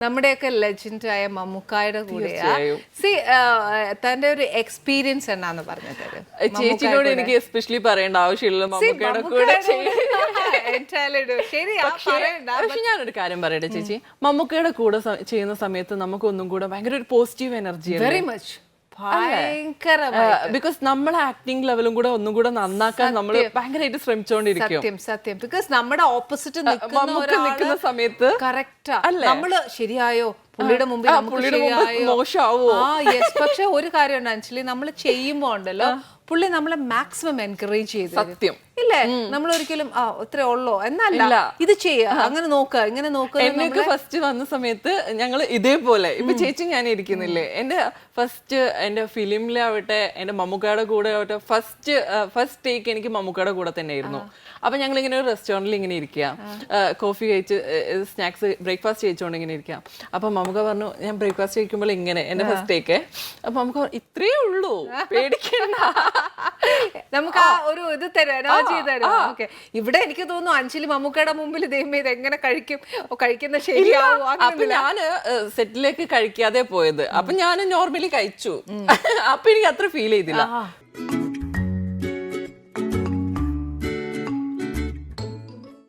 നമ്മുടെയൊക്കെ ലെജൻഡായ മമ്മൂക്കായുടെ കൂടെയാ തന്റെ ഒരു എക്സ്പീരിയൻസ് എന്നാന്ന് പറഞ്ഞത് ചേച്ചിനോട് എനിക്ക് എസ്പെഷ്യലി പറയേണ്ട ആവശ്യമില്ല മമ്മൂക്കയുടെ കൂടെ പക്ഷെ ഞാനൊരു കാര്യം പറയട്ടെ ചേച്ചി, മമ്മൂക്കയുടെ കൂടെ ചെയ്യുന്ന സമയത്ത് നമുക്കൊന്നും കൂടെ ഭയങ്കര ഒരു positive energy very much because നമ്മളെ ആക്ടിങ് ലെവലും കൂടെ ഒന്നും കൂടെ നന്നാക്കാൻ നമ്മൾ ഭയങ്കരമായിട്ട് ശ്രമിച്ചോണ്ടിരിക്കും. സത്യം സത്യം ബിക്കോസ് നമ്മുടെ ഓപ്പോസിറ്റ് നിൽക്കുന്ന സമയത്ത് കറക്റ്റാ നമ്മള് ശരിയായോ പുള്ളിയുടെ മുമ്പിൽ മോശമാവോ പക്ഷെ ഒരു കാര്യമുണ്ട് ആക്ച്വലി നമ്മൾ ചെയ്യുമ്പോ ഉണ്ടല്ലോ പുള്ളി നമ്മളെ മാക്സിമം എൻകറേജ് ചെയ്തു. സത്യം ഇല്ലേ, നമ്മൾ ഒരിക്കലും ഇത്രേ ഉള്ളോ എന്നല്ല, ഇത് ചെയ്യുക, അങ്ങനെ നോക്കുക, ഇങ്ങനെ നോക്കുക. എന്നൊക്കെ ഫസ്റ്റ് വന്ന സമയത്ത് ഞങ്ങൾ ഇതേപോലെ ഇപ്പൊ ചേച്ചി ഞാൻ ഇരിക്കുന്നില്ലേ, എന്റെ ഫസ്റ്റ് എന്റെ ഫിലിമിലാവട്ടെ എന്റെ മമ്മൂക്കയുടെ കൂടെ ആവട്ടെ ഫസ്റ്റ് ടേക്ക് എനിക്ക് മമ്മൂക്കയുടെ കൂടെ തന്നെ ആയിരുന്നു. അപ്പൊ ഞങ്ങൾ ഇങ്ങനെ ഒരു റെസ്റ്റോറന്റിൽ ഇങ്ങനെ ഇരിക്കുക, കോഫി കഴിച്ച് സ്നാക്സ് ബ്രേക്ക്ഫാസ്റ്റ് കഴിച്ചുകൊണ്ട് ഇങ്ങനെ ഇരിക്കുക. അപ്പൊ മമ്മൂക്ക പറഞ്ഞു ഞാൻ ബ്രേക്ക്ഫാസ്റ്റ് കഴിക്കുമ്പോൾ ഇങ്ങനെ എന്റെ ഫസ്റ്റ് ടേക്ക്. അപ്പൊ നമുക്ക് ഇത്രയേ ഉള്ളൂ, പേടിക്കണ്ട, നമുക്ക് ആ ഒരു ഇത് തരാം. ഇവിടെ എനിക്ക് തോന്നുന്നു അഞ്ജലി മമ്മൂക്കയുടെ മുമ്പിൽ ദൈവമേ ഇത് എങ്ങനെ കഴിക്കുന്ന ശരിയാവും. അപ്പൊ ഞാന് സെറ്റിലേക്ക് കഴിക്കാതെ പോയത്, അപ്പൊ ഞാൻ നോർമലി കഴിച്ചു. അപ്പൊ എനിക്ക് അത്ര ഫീൽ ചെയ്തില്ല.